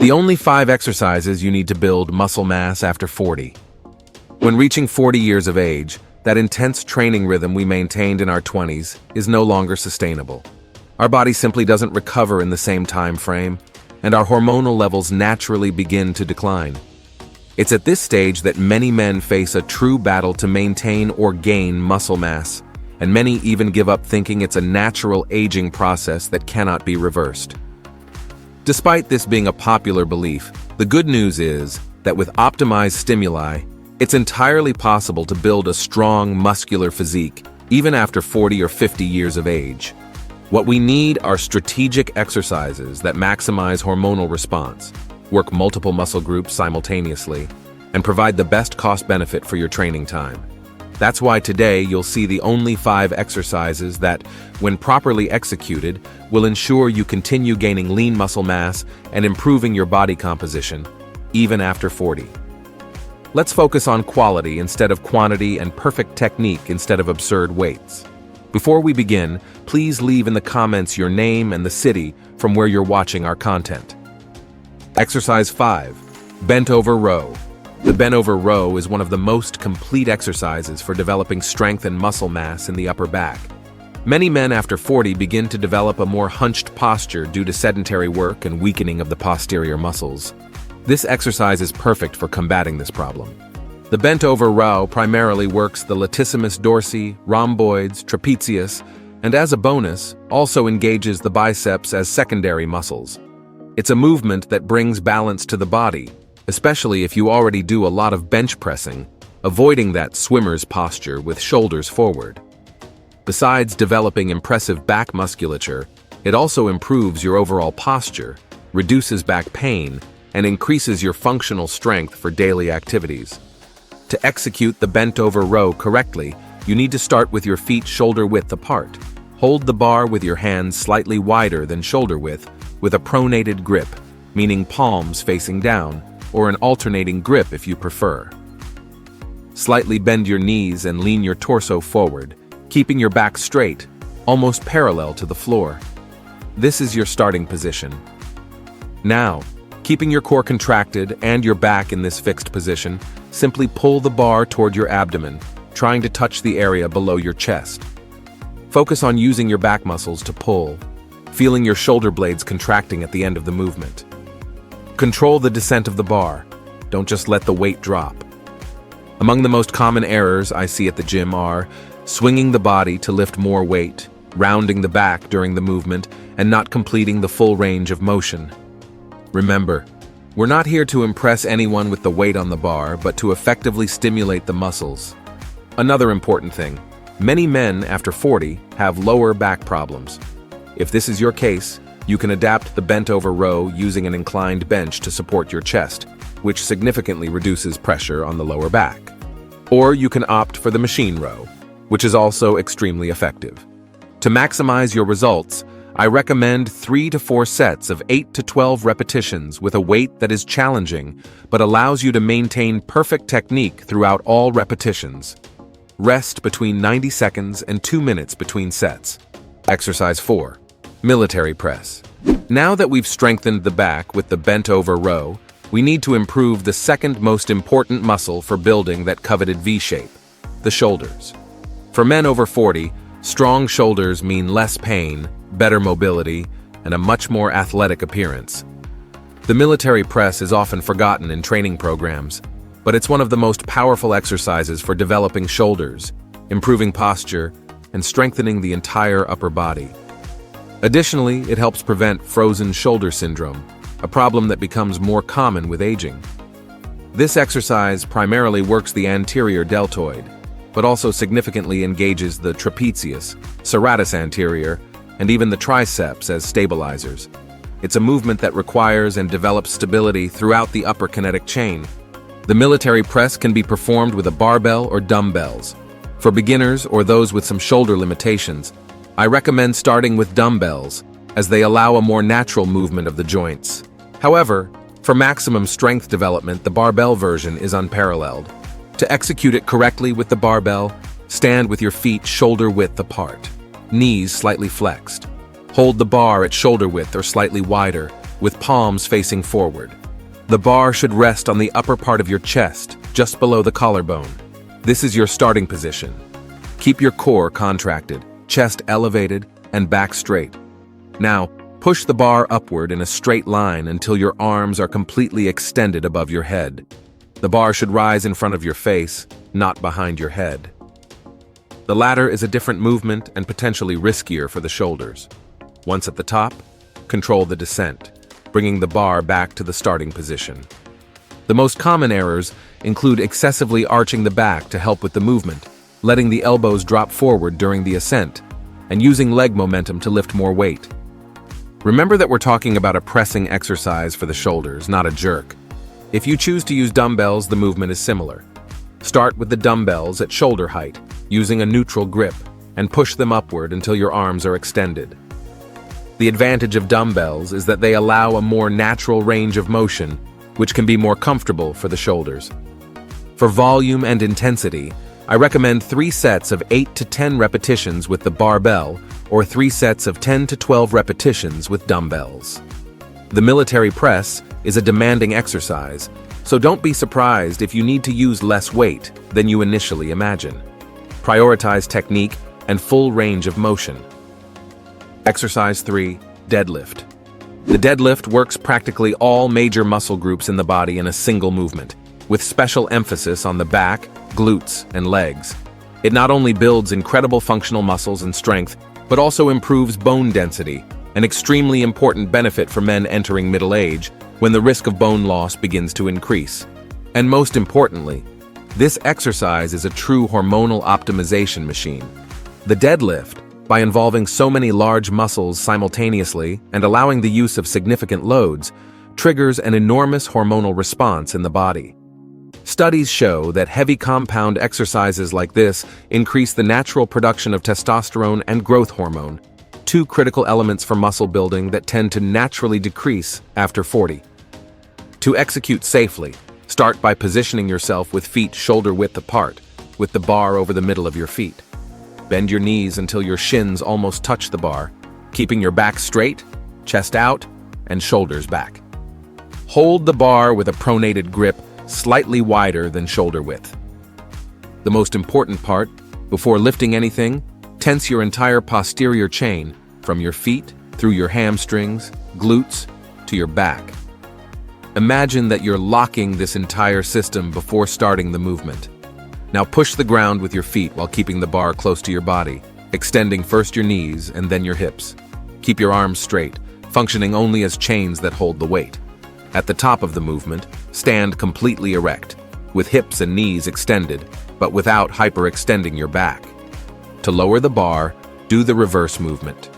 The only 5 exercises you need to build muscle mass after 40. When reaching 40 years of age, that intense training rhythm we maintained in our 20s is no longer sustainable. Our body simply doesn't recover in the same time frame, and our hormonal levels naturally begin to decline. It's at this stage that many men face a true battle to maintain or gain muscle mass, and many even give up thinking it's a natural aging process that cannot be reversed. Despite this being a popular belief, the good news is that with optimized stimuli, it's entirely possible to build a strong, muscular physique, even after 40 or 50 years of age. What we need are strategic exercises that maximize hormonal response, work multiple muscle groups simultaneously, and provide the best cost-benefit for your training time. That's why today you'll see the only 5 exercises that, when properly executed, will ensure you continue gaining lean muscle mass and improving your body composition, even after 40. Let's focus on quality instead of quantity and perfect technique instead of absurd weights. Before we begin, please leave in the comments your name and the city from where you're watching our content. Exercise 5. Bent over row. The bent over row is one of the most complete exercises for developing strength and muscle mass in the upper back. Many men after 40 begin to develop a more hunched posture due to sedentary work and weakening of the posterior muscles. This exercise is perfect for combating this problem. The bent over row primarily works the latissimus dorsi, rhomboids, trapezius, and as a bonus, also engages the biceps as secondary muscles. It's a movement that brings balance to the body, especially if you already do a lot of bench pressing, avoiding that swimmer's posture with shoulders forward. Besides developing impressive back musculature, it also improves your overall posture, reduces back pain, and increases your functional strength for daily activities. To execute the bent over row correctly, you need to start with your feet shoulder width apart. Hold the bar with your hands slightly wider than shoulder width with a pronated grip, meaning palms facing down, or an alternating grip if you prefer. Slightly bend your knees and lean your torso forward, keeping your back straight, almost parallel to the floor. This is your starting position. Now, keeping your core contracted and your back in this fixed position, simply pull the bar toward your abdomen, trying to touch the area below your chest. Focus on using your back muscles to pull, feeling your shoulder blades contracting at the end of the movement. Control the descent of the bar. Don't just let the weight drop. Among the most common errors I see at the gym are swinging the body to lift more weight, rounding the back during the movement, and not completing the full range of motion. Remember, we're not here to impress anyone with the weight on the bar, but to effectively stimulate the muscles. Another important thing, many men after 40 have lower back problems. If this is your case, you can adapt the bent over row using an inclined bench to support your chest, which significantly reduces pressure on the lower back. Or you can opt for the machine row, which is also extremely effective. To maximize your results, I recommend 3 to 4 sets of 8 to 12 repetitions with a weight that is challenging but allows you to maintain perfect technique throughout all repetitions. Rest between 90 seconds and 2 minutes between sets. Exercise 4. Military press. Now that we've strengthened the back with the bent over row, we need to improve the second most important muscle for building that coveted V-shape, the shoulders. For men over 40, strong shoulders mean less pain, better mobility, and a much more athletic appearance. The military press is often forgotten in training programs, but it's one of the most powerful exercises for developing shoulders, improving posture, and strengthening the entire upper body. Additionally, it helps prevent frozen shoulder syndrome, a problem that becomes more common with aging. This exercise primarily works the anterior deltoid, but also significantly engages the trapezius, serratus anterior, and even the triceps as stabilizers. It's a movement that requires and develops stability throughout the upper kinetic chain. The military press can be performed with a barbell or dumbbells. For beginners or those with some shoulder limitations, I recommend starting with dumbbells, as they allow a more natural movement of the joints. However, for maximum strength development, the barbell version is unparalleled. To execute it correctly with the barbell, stand with your feet shoulder width apart, knees slightly flexed. Hold the bar at shoulder width or slightly wider, with palms facing forward. The bar should rest on the upper part of your chest, just below the collarbone. This is your starting position. Keep your core contracted, chest elevated, and back straight. Now, push the bar upward in a straight line until your arms are completely extended above your head. The bar should rise in front of your face, not behind your head. The latter is a different movement and potentially riskier for the shoulders. Once at the top, control the descent, bringing the bar back to the starting position. The most common errors include excessively arching the back to help with the movement, letting the elbows drop forward during the ascent, and using leg momentum to lift more weight. Remember that we're talking about a pressing exercise for the shoulders, not a jerk. If you choose to use dumbbells, the movement is similar. Start with the dumbbells at shoulder height, using a neutral grip, and push them upward until your arms are extended. The advantage of dumbbells is that they allow a more natural range of motion, which can be more comfortable for the shoulders. For volume and intensity, I recommend 3 sets of 8 to 10 repetitions with the barbell, or 3 sets of 10 to 12 repetitions with dumbbells. The military press is a demanding exercise, so don't be surprised if you need to use less weight than you initially imagine. Prioritize technique and full range of motion. Exercise 3, deadlift. The deadlift works practically all major muscle groups in the body in a single movement, with special emphasis on the back, glutes, and legs. It not only builds incredible functional muscles and strength, but also improves bone density, an extremely important benefit for men entering middle age when the risk of bone loss begins to increase. And most importantly, this exercise is a true hormonal optimization machine. The deadlift, by involving so many large muscles simultaneously and allowing the use of significant loads, triggers an enormous hormonal response in the body. Studies show that heavy compound exercises like this increase the natural production of testosterone and growth hormone, 2 critical elements for muscle building that tend to naturally decrease after 40. To execute safely, start by positioning yourself with feet shoulder-width apart, with the bar over the middle of your feet. Bend your knees until your shins almost touch the bar, keeping your back straight, chest out, and shoulders back. Hold the bar with a pronated grip slightly wider than shoulder width. The most important part, before lifting anything, tense your entire posterior chain from your feet through your hamstrings, glutes, to your back. Imagine that you're locking this entire system before starting the movement. Now push the ground with your feet while keeping the bar close to your body, extending first your knees and then your hips. Keep your arms straight, functioning only as chains that hold the weight. At the top of the movement, stand completely erect, with hips and knees extended, but without hyperextending your back. To lower the bar, do the reverse movement.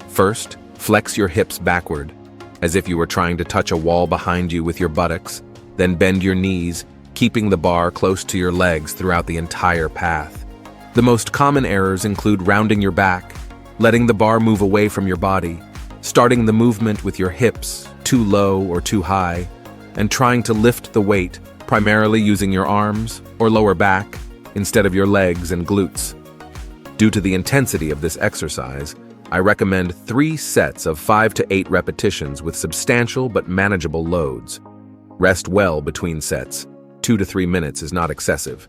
First, flex your hips backward, as if you were trying to touch a wall behind you with your buttocks, then bend your knees, keeping the bar close to your legs throughout the entire path. The most common errors include rounding your back, letting the bar move away from your body, starting the movement with your hips too low or too high, and trying to lift the weight primarily using your arms or lower back instead of your legs and glutes. Due to the intensity of this exercise, I recommend 3 sets of 5 to 8 repetitions with substantial but manageable loads. Rest well between sets. 2 to 3 minutes is not excessive.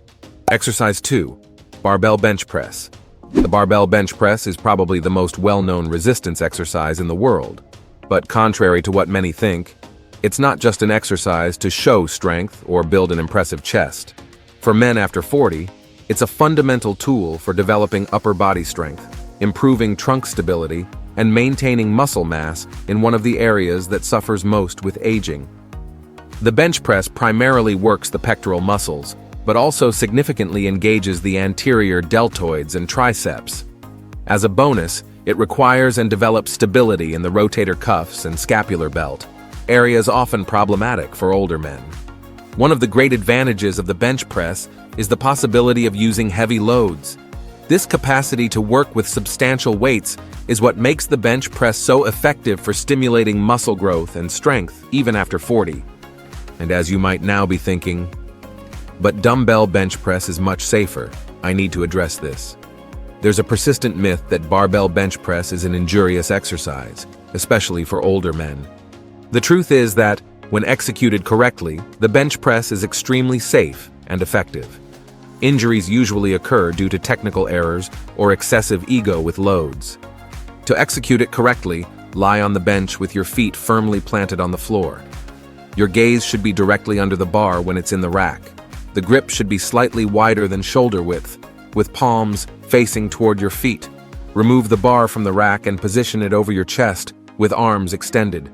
Exercise 2, barbell bench press. The barbell bench press is probably the most well-known resistance exercise in the world. But contrary to what many think, it's not just an exercise to show strength or build an impressive chest. For men after 40, it's a fundamental tool for developing upper body strength, improving trunk stability, and maintaining muscle mass in one of the areas that suffers most with aging. The bench press primarily works the pectoral muscles, but also significantly engages the anterior deltoids and triceps. As a bonus, it requires and develops stability in the rotator cuffs and scapular belt, areas often problematic for older men. One of the great advantages of the bench press is the possibility of using heavy loads. This capacity to work with substantial weights is what makes the bench press so effective for stimulating muscle growth and strength even after 40. And as you might now be thinking, but dumbbell bench press is much safer. I need to address this. There's a persistent myth that barbell bench press is an injurious exercise, especially for older men. The truth is that, when executed correctly, the bench press is extremely safe and effective. Injuries usually occur due to technical errors or excessive ego with loads. To execute it correctly, lie on the bench with your feet firmly planted on the floor. Your gaze should be directly under the bar when it's in the rack. The grip should be slightly wider than shoulder width, with palms facing toward your feet. Remove the bar from the rack and position it over your chest, with arms extended.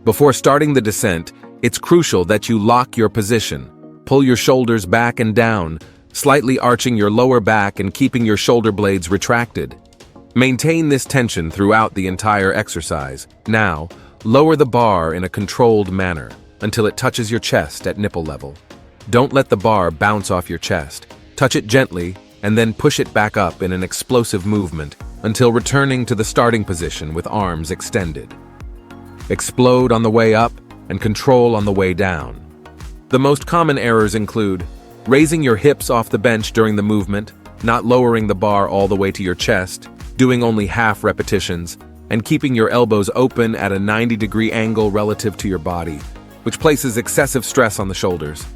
Before starting the descent, it's crucial that you lock your position. Pull your shoulders back and down, slightly arching your lower back and keeping your shoulder blades retracted. Maintain this tension throughout the entire exercise. Now, lower the bar in a controlled manner until it touches your chest at nipple level. Don't let the bar bounce off your chest. Touch it gently and then push it back up in an explosive movement until returning to the starting position with arms extended. Explode on the way up and control on the way down. The most common errors include raising your hips off the bench during the movement, not lowering the bar all the way to your chest, doing only half repetitions, and keeping your elbows open at a 90-degree angle relative to your body, which places excessive stress on the shoulders.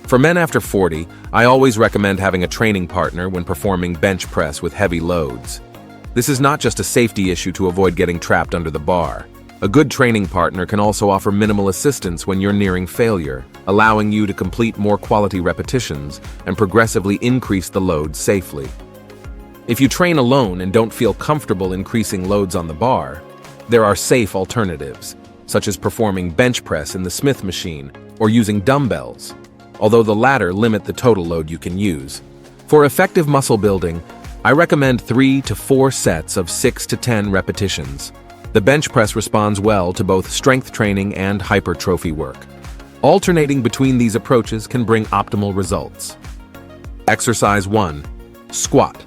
For men after 40, I always recommend having a training partner when performing bench press with heavy loads. This is not just a safety issue to avoid getting trapped under the bar. A good training partner can also offer minimal assistance when you're nearing failure, allowing you to complete more quality repetitions and progressively increase the load safely. If you train alone and don't feel comfortable increasing loads on the bar, there are safe alternatives, such as performing bench press in the Smith machine or using dumbbells, although the latter limit the total load you can use. For effective muscle building, I recommend 3 to 4 sets of 6 to 10 repetitions. The bench press responds well to both strength training and hypertrophy work. Alternating between these approaches can bring optimal results. Exercise 1. Squat.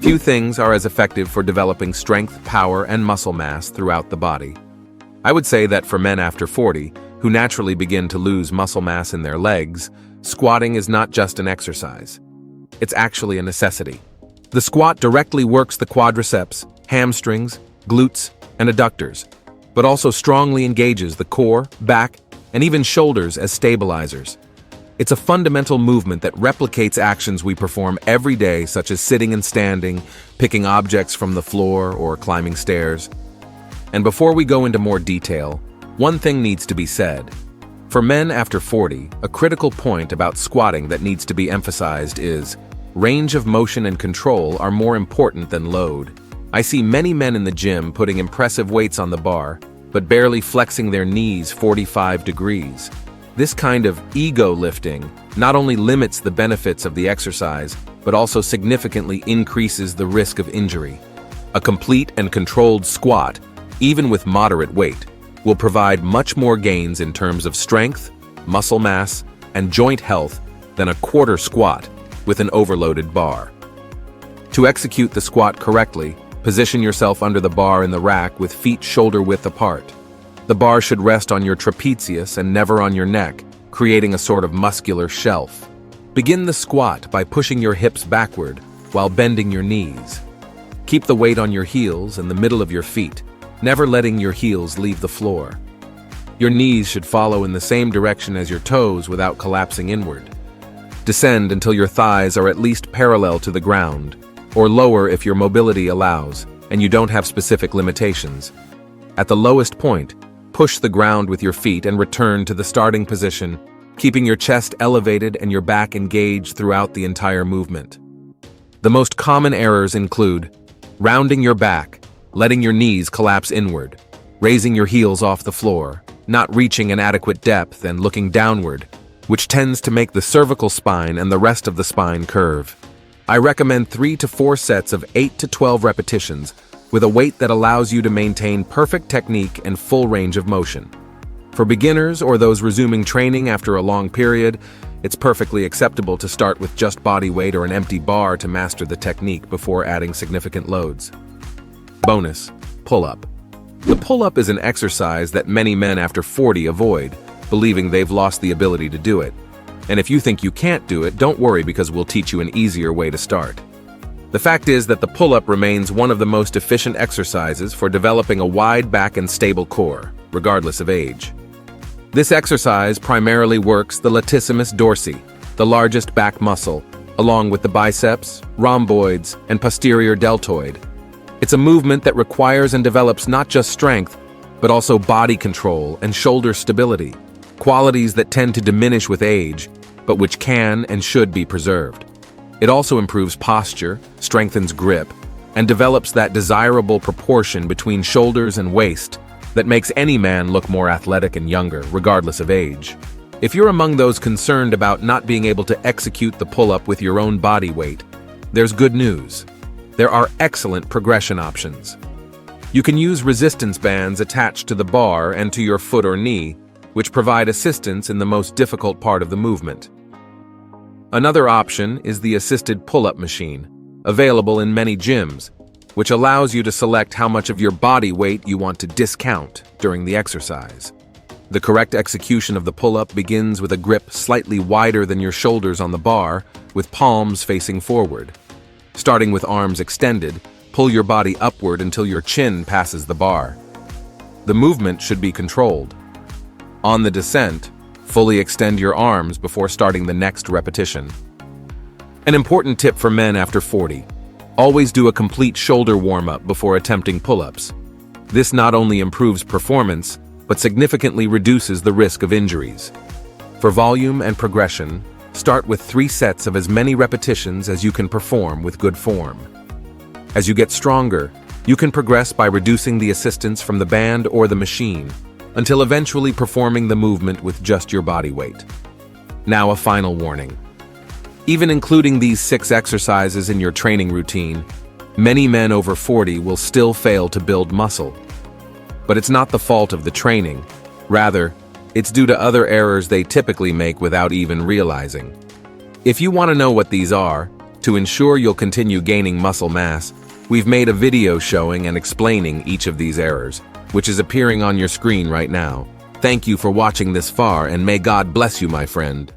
Few things are as effective for developing strength, power, and muscle mass throughout the body. I would say that for men after 40, who naturally begin to lose muscle mass in their legs, squatting is not just an exercise. It's actually a necessity. The squat directly works the quadriceps, hamstrings, glutes, and adductors, but also strongly engages the core, back, and even shoulders as stabilizers. It's a fundamental movement that replicates actions we perform every day, such as sitting and standing, picking objects from the floor, or climbing stairs. And before we go into more detail, one thing needs to be said. For men after 40, a critical point about squatting that needs to be emphasized is range of motion and control are more important than load. I see many men in the gym putting impressive weights on the bar, but barely flexing their knees 45 degrees. This kind of ego lifting not only limits the benefits of the exercise, but also significantly increases the risk of injury. A complete and controlled squat, even with moderate weight, will provide much more gains in terms of strength, muscle mass, and joint health than a quarter squat with an overloaded bar. To execute the squat correctly, position yourself under the bar in the rack with feet shoulder width apart. The bar should rest on your trapezius and never on your neck, creating a sort of muscular shelf. Begin the squat by pushing your hips backward while bending your knees. Keep the weight on your heels and the middle of your feet, never letting your heels leave the floor. Your knees should follow in the same direction as your toes without collapsing inward. Descend until your thighs are at least parallel to the ground, or lower if your mobility allows and you don't have specific limitations. At the lowest point, push the ground with your feet and return to the starting position, keeping your chest elevated and your back engaged throughout the entire movement. The most common errors include rounding your back, letting your knees collapse inward, raising your heels off the floor, not reaching an adequate depth and looking downward, which tends to make the cervical spine and the rest of the spine curve. I recommend 3 to 4 sets of 8 to 12 repetitions with a weight that allows you to maintain perfect technique and full range of motion. For beginners or those resuming training after a long period, it's perfectly acceptable to start with just body weight or an empty bar to master the technique before adding significant loads. Bonus: pull-up. The pull-up is an exercise that many men after 40 avoid, believing they've lost the ability to do it. And if you think you can't do it, don't worry, because we'll teach you an easier way to start. The fact is that the pull-up remains one of the most efficient exercises for developing a wide back and stable core. regardless of age. This exercise primarily works the latissimus dorsi, the largest back muscle, along with the biceps, rhomboids, and posterior deltoid. It's a movement that requires and develops not just strength, but also body control and shoulder stability, qualities that tend to diminish with age, but which can and should be preserved. It also improves posture, strengthens grip, and develops that desirable proportion between shoulders and waist that makes any man look more athletic and younger, regardless of age. If you're among those concerned about not being able to execute the pull-up with your own body weight, there's good news. There are excellent progression options. You can use resistance bands attached to the bar and to your foot or knee, which provide assistance in the most difficult part of the movement. Another option is the assisted pull-up machine, available in many gyms, which allows you to select how much of your body weight you want to discount during the exercise. The correct execution of the pull-up begins with a grip slightly wider than your shoulders on the bar, with palms facing forward. Starting with arms extended, pull your body upward until your chin passes the bar. The movement should be controlled. On the descent, fully extend your arms before starting the next repetition. An important tip for men after 40: always do a complete shoulder warm-up before attempting pull-ups. This not only improves performance, but significantly reduces the risk of injuries. For volume and progression, start with 3 sets of as many repetitions as you can perform with good form. As you get stronger, you can progress by reducing the assistance from the band or the machine, until eventually performing the movement with just your body weight. Now a final warning. Even including these 6 exercises in your training routine, many men over 40 will still fail to build muscle. But it's not the fault of the training. Rather, it's due to other errors they typically make without even realizing. If you want to know what these are, to ensure you'll continue gaining muscle mass, we've made a video showing and explaining each of these errors, which is appearing on your screen right now. Thank you for watching this far, and may God bless you, my friend.